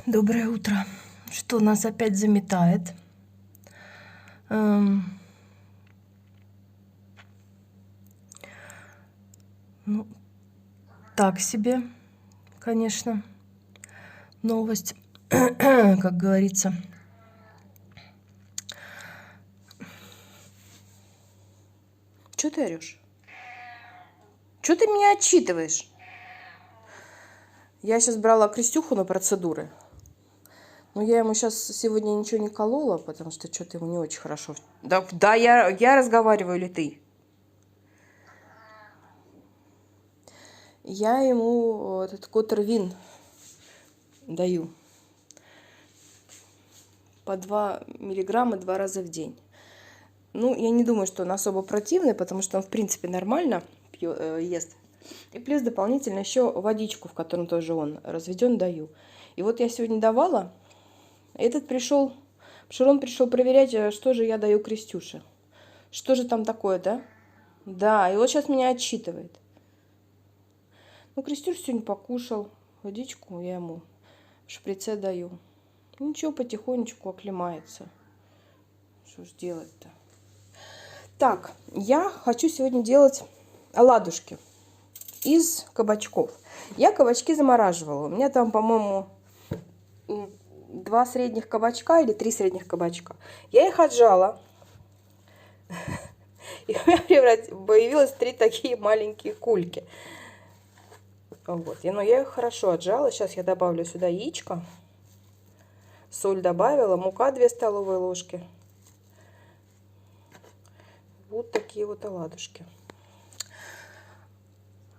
Доброе утро. Что нас опять заметает? Ну, так себе, конечно, новость, как говорится. Чё ты орёшь? Чё ты меня отчитываешь? Я сейчас брала Крестюху на процедуры. Но я ему сейчас сегодня ничего не колола, потому что что-то ему не очень хорошо. Да, я разговариваю или ты? Я ему этот Котервин даю. По 2 миллиграмма 2 раза в день. Ну, я не думаю, что он особо противный, потому что он, в принципе, нормально ест. И плюс дополнительно еще водичку, в котором тоже он разведен, даю. И вот я сегодня давала. Этот пришел, Пшерон пришел проверять, что же я даю Крестюше. Что же там такое, да? Да, и вот сейчас меня отчитывает. Ну, Крестюш сегодня покушал. Водичку я ему в шприце даю. Ничего, потихонечку оклемается. Что ж делать-то? Так, я хочу сегодня делать оладушки из кабачков. Я кабачки замораживала. У меня там, по-моему, 2 средних кабачка или 3 средних кабачка. Я их отжала. И у меня появилось 3 такие маленькие кульки. Вот. Но я их хорошо отжала. Сейчас я добавлю сюда яичко. Соль добавила. Мука 2 столовые ложки. Вот такие вот оладушки.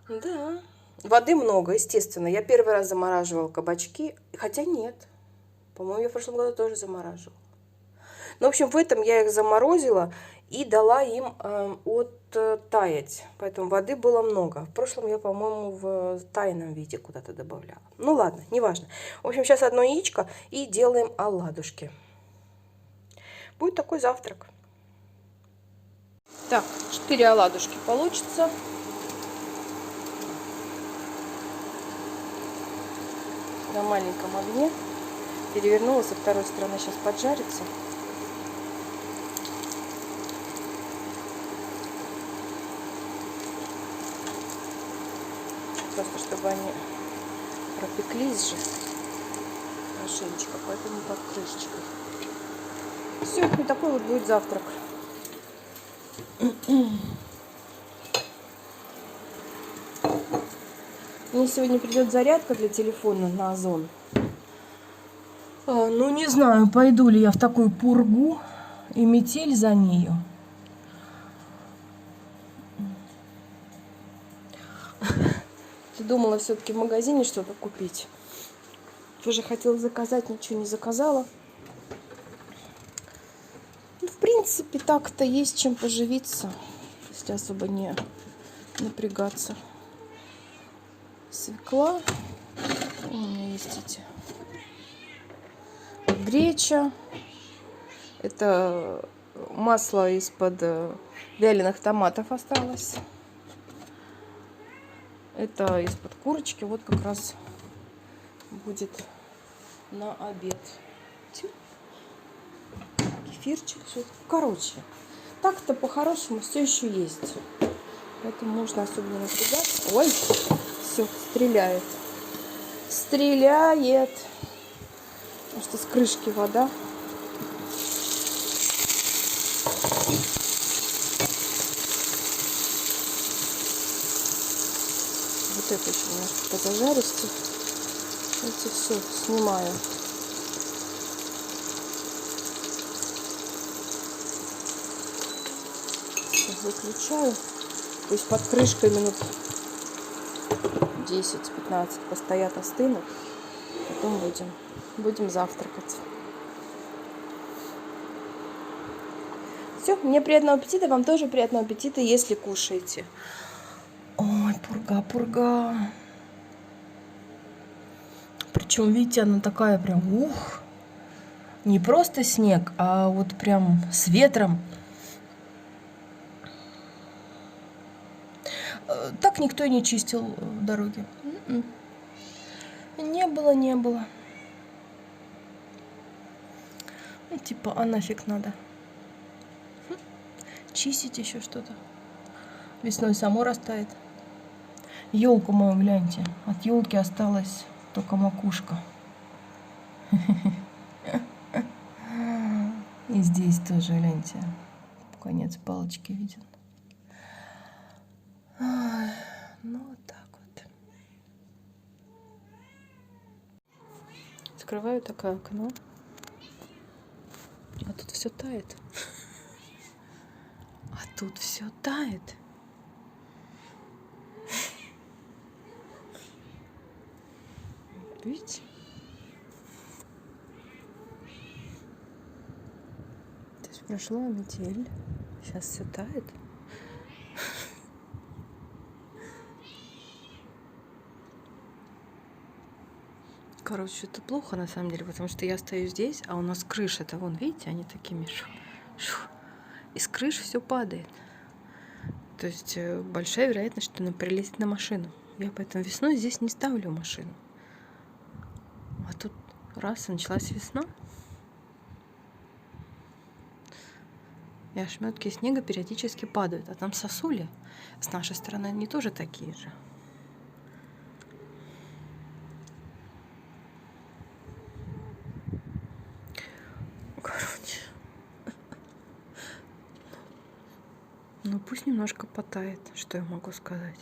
Да. Воды много, естественно. Я первый раз замораживала кабачки. Хотя нет. По-моему, я в прошлом году тоже замораживала. Ну, в общем, в этом я их заморозила и дала им оттаять. Поэтому воды было много. В прошлом я, по-моему, в тайном виде куда-то добавляла. Ну, ладно, неважно. В общем, сейчас одно яичко и делаем оладушки. Будет такой завтрак. Так, 4 оладушки получится. На маленьком огне. Перевернула со второй стороны, сейчас поджарится. Просто чтобы они пропеклись же хорошенечко, поэтому под крышечкой. Все, и такой вот будет завтрак. Мне сегодня придет зарядка для телефона на Озон. Ну, не знаю, пойду ли я в такую пургу и метель за нею. Ты думала все-таки в магазине что-то купить. Тоже хотела заказать, ничего не заказала. Ну, в принципе, так-то есть чем поживиться, если особо не напрягаться. Свекла. У меня есть эти. Греча. Это масло из-под вяленых томатов осталось. Это из-под курочки. Вот как раз будет на обед. Кефирчик. Короче, так-то по-хорошему все еще есть. Поэтому можно особо не напрягаться. Ой, все, стреляет. Стреляет. Потому что с крышки вода. Вот это еще немножко позажаристо. Эти все снимаю. Все, выключаю. Пусть под крышкой минут 10-15 постоят, остынут. Потом будем завтракать. Все, мне приятного аппетита, вам тоже приятного аппетита, если кушаете. Ой, пурга, пурга. Причем, видите, она такая прям, ух, не просто снег, а вот прям с ветром. Так никто и не чистил дороги. Не было. Ну, типа, а нафиг надо. Чистить еще что-то. Весной само растает. Елку мою гляньте. От елки осталась только макушка. И здесь тоже, гляньте. Конец палочки виден. Ой, ну вот так вот. Открываю такое окно. А тут все тает. А тут все тает. Видите? То есть прошла метель. Сейчас все тает. Короче, это плохо на самом деле, потому что я стою здесь, а у нас крыша-то, вон, видите, они такими и с крыши все падает. То есть большая вероятность, что она прилетит на машину. Я поэтому весной здесь не ставлю машину. А тут раз, и началась весна. И ошметки снега периодически падают. А там сосули с нашей стороны, они тоже такие же. Короче. Ну пусть немножко потает, что я могу сказать.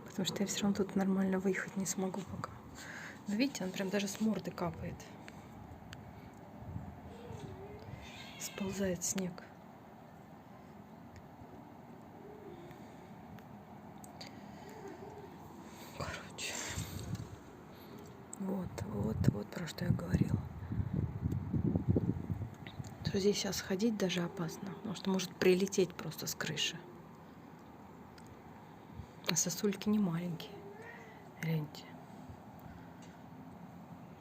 Потому что я все равно тут нормально выехать не смогу пока. Но видите, он прям даже с морды капает. Сползает снег. Короче. Вот про что я говорила. Что здесь сейчас ходить даже опасно, потому что может прилететь просто с крыши. А сосульки не маленькие. Гляньте.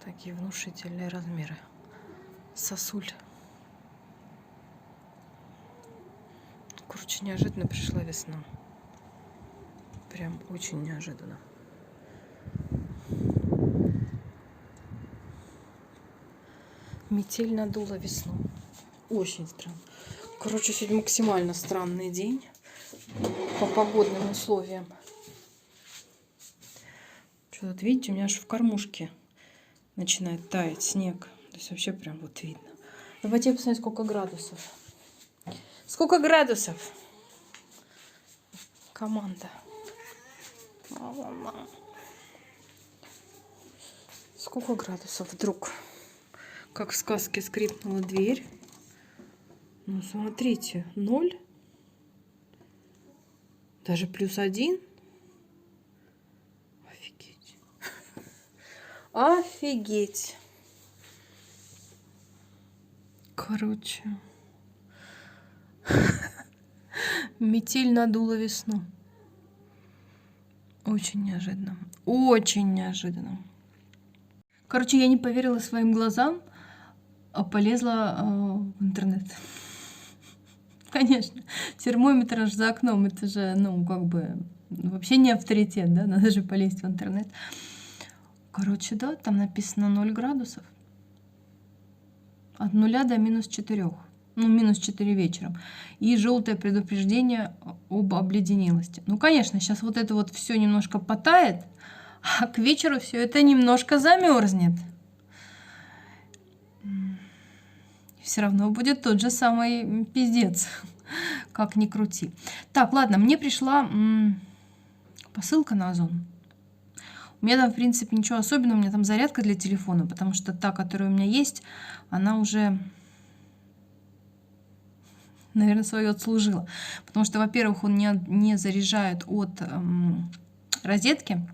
Такие внушительные размеры. Сосуль. Короче, неожиданно пришла весна. Прям очень неожиданно. Метель надула весну. Очень странно. Короче, сегодня максимально странный день по погодным условиям. Что тут, видите, у меня аж в кормушке начинает таять снег. То есть вообще прям вот видно. Давайте посмотреть, сколько градусов. Сколько градусов? Команда. Сколько градусов вдруг? Как в сказке скрипнула дверь. Ну, смотрите, 0. Даже +1. Офигеть. Офигеть. Короче. Метель надула весну. Очень неожиданно. Очень неожиданно. Короче, я не поверила своим глазам, а полезла в интернет. Конечно, термометр аж за окном, это же, ну, как бы, вообще не авторитет, да, надо же полезть в интернет. Короче, да, там написано 0 градусов. От 0 до -4. Ну, -4 вечером. И желтое предупреждение об обледенелости. Ну, конечно, сейчас вот это вот все немножко потает, а к вечеру все это немножко замерзнет. Все равно будет тот же самый пиздец, как ни крути. Так, ладно, мне пришла посылка на Озон. У меня там, в принципе, ничего особенного. У меня там зарядка для телефона, потому что та, которая у меня есть, она уже, наверное, свое отслужила. Потому что, во-первых, он не заряжает от розетки.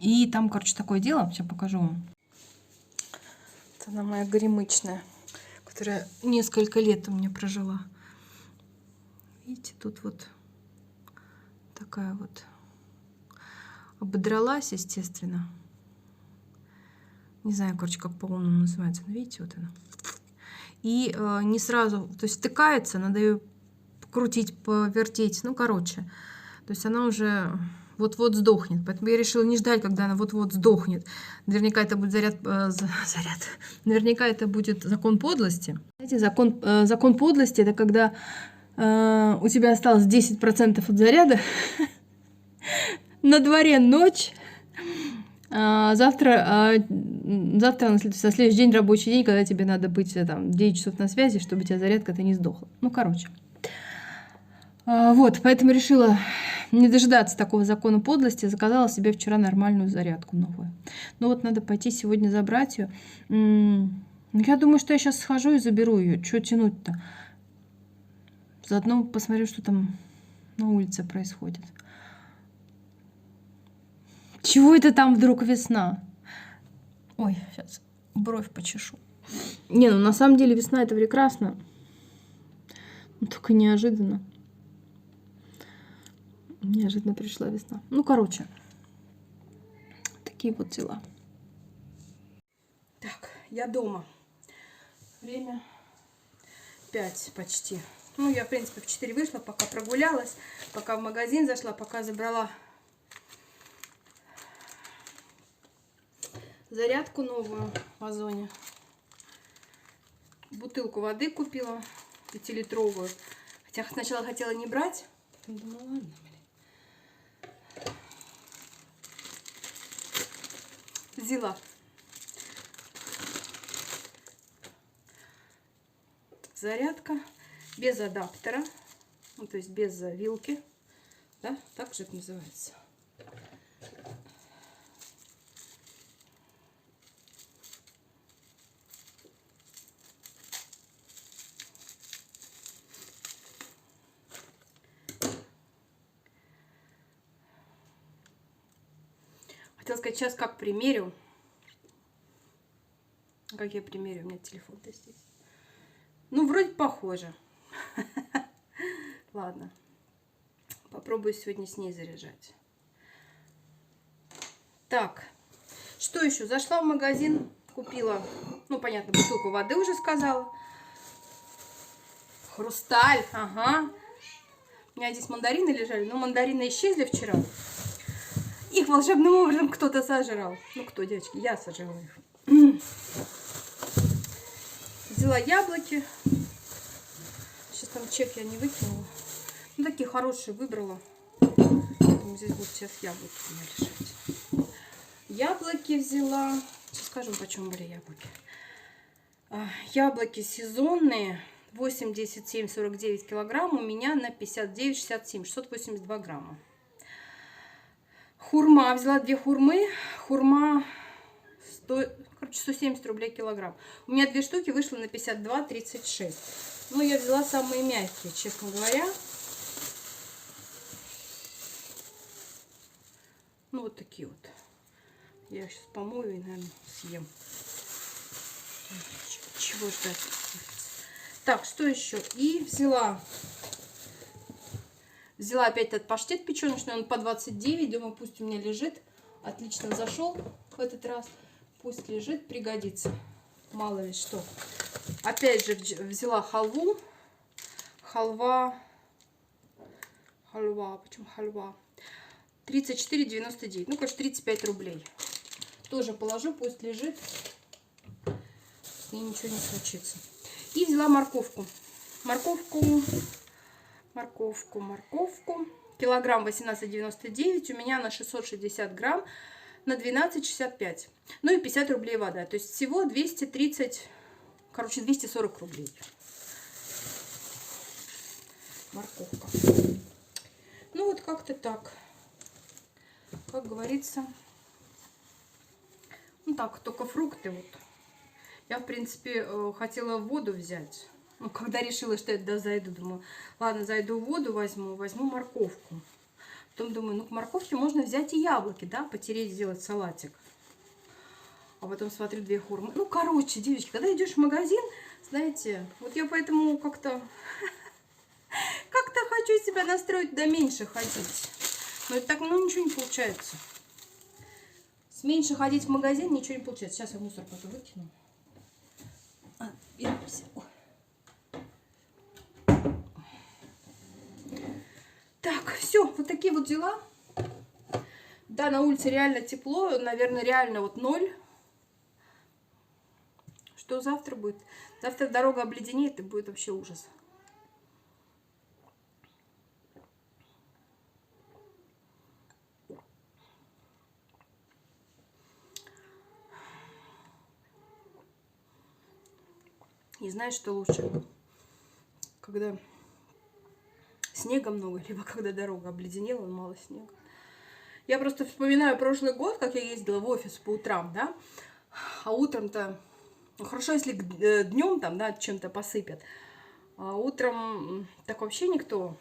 И там, короче, такое дело. Сейчас покажу вам. Это она моя горемычная, которая несколько лет у меня прожила. Видите, тут вот такая вот ободралась, естественно. Не знаю, короче, как по-умному называется. Но видите, вот она. И не сразу, то есть втыкается, надо ее крутить, повертеть. Ну, короче, то есть она уже вот-вот сдохнет. Поэтому я решила не ждать, когда она вот-вот сдохнет. Наверняка это будет заряд. Наверняка это будет закон подлости. Знаете, закон подлости — это когда у тебя осталось 10% от заряда, на дворе ночь, завтра со следующий день, рабочий день, когда тебе надо быть там 9 часов на связи, чтобы у тебя зарядка-то не сдохла. Ну, короче. Вот, поэтому решила не дожидаться такого закона подлости. Заказала себе вчера нормальную зарядку новую. Ну вот надо пойти сегодня забрать ее. Я думаю, что я сейчас схожу и заберу ее. Чего тянуть-то? Заодно посмотрю, что там на улице происходит. Чего это там вдруг весна? Ой, сейчас бровь почешу. Не, ну на самом деле весна — это прекрасно. Но только неожиданно. Неожиданно пришла весна. Ну, короче, такие вот дела. Так, я дома. Время 5 почти. Ну, я, в принципе, в 4 вышла, пока прогулялась, пока в магазин зашла, пока забрала зарядку новую в Озоне. Бутылку воды купила, 5-литровую. Хотя сначала хотела не брать, потом думала, ладно, взяла. Зарядка без адаптера, ну, то есть без вилки, да, так же это называется. Хотела сказать, сейчас как примерю. Как я примерю? У меня телефон-то здесь. Ну, вроде похоже. Ладно. Попробую сегодня с ней заряжать. Так. Что еще? Зашла в магазин. Купила, ну, понятно, бутылку воды уже сказала. Хрусталь. Ага. У меня здесь мандарины лежали. Но мандарины исчезли вчера. Их волшебным образом кто-то сожрал. Ну, кто, девочки? Я сожрала их. Взяла яблоки. Сейчас там чек я не выкинула. Ну, такие хорошие выбрала. Поэтому здесь будут сейчас яблоки у меня лежать. Яблоки взяла. Сейчас скажу, почем были яблоки. Яблоки сезонные. 87, 49 килограмм. У меня на 59, 67. 682 грамма. Хурма. Взяла 2 хурмы. Хурма 170 рублей килограмм. У меня 2 штуки вышло на 52,36. Ну, я взяла самые мягкие, честно говоря. Ну, вот такие вот. Я их сейчас помою и, наверное, съем. Чего ждать? Так, что еще? И взяла опять этот паштет печеночный. Он по 29. Думаю, пусть у меня лежит. Отлично зашел в этот раз. Пусть лежит, пригодится. Мало ли что. Опять же взяла халву. Халва. Почему халва? 34,99. Ну, короче, 35 рублей. Тоже положу, пусть лежит. И ничего не случится. И взяла морковку. Морковку. Килограмм 18,99. У меня на 660 грамм. На 12,65. Ну и 50 рублей вода. То есть всего 230, короче, 240 рублей. Морковка. Ну вот как-то так. Как говорится. Ну так, только фрукты вот. Я, в принципе, хотела воду взять. Ну, когда решила, что я зайду, думаю, ладно, зайду в воду, возьму морковку. Потом думаю, ну, к морковке можно взять и яблоки, да, потереть, сделать салатик. А потом смотрю 2 хурмы. Ну, короче, девочки, когда идешь в магазин, знаете, вот я поэтому как-то хочу себя настроить, да меньше ходить. Но это так, ну, ничего не получается. С меньше ходить в магазин ничего не получается. Сейчас я мусор потом выкину. Беремся. Так, все, вот такие вот дела. Да, на улице реально тепло, наверное, реально вот 0. Что завтра будет? Завтра дорога обледенеет, и будет вообще ужас. И знаешь, что лучше? Когда снега много, либо когда дорога обледенела, мало снега. Я просто вспоминаю прошлый год, как я ездила в офис по утрам, да, а утром-то, ну, хорошо, если днем там, да, чем-то посыпят, а утром так вообще никто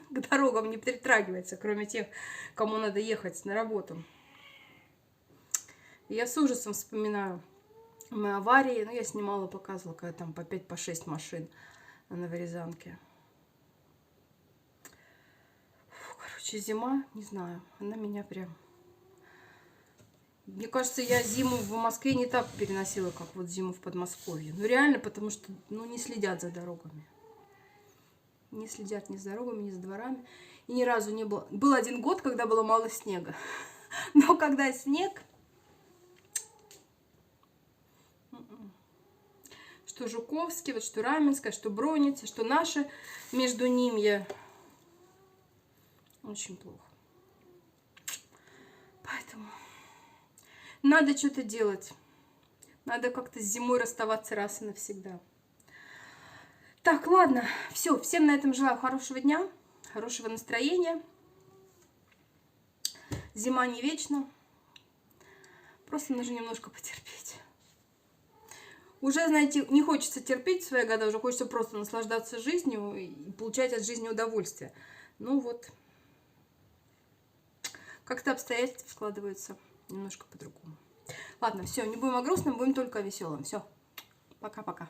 к дорогам не притрагивается, кроме тех, кому надо ехать на работу. И я с ужасом вспоминаю мои аварии, ну, я снимала, показывала, когда там по 5-6 машин на Новорязанке. Короче, зима, не знаю, она меня прям... Мне кажется, я зиму в Москве не так переносила, как вот зиму в Подмосковье. Ну, реально, потому что, ну, не следят за дорогами. Не следят ни за дорогами, ни за дворами. И ни разу не было... Был один год, когда было мало снега. Но когда снег... Что Жуковский, вот что Раменская, что Броница, что наши между ними... Очень плохо. Поэтому надо что-то делать. Надо как-то с зимой расставаться раз и навсегда. Так, ладно. Все. Всем на этом желаю хорошего дня, хорошего настроения. Зима не вечна. Просто нужно немножко потерпеть. Уже, знаете, не хочется терпеть в свои года, уже хочется просто наслаждаться жизнью и получать от жизни удовольствие. Ну вот. Как-то обстоятельства складываются немножко по-другому. Ладно, все, не будем о грустном, будем только о веселом. Все, пока-пока.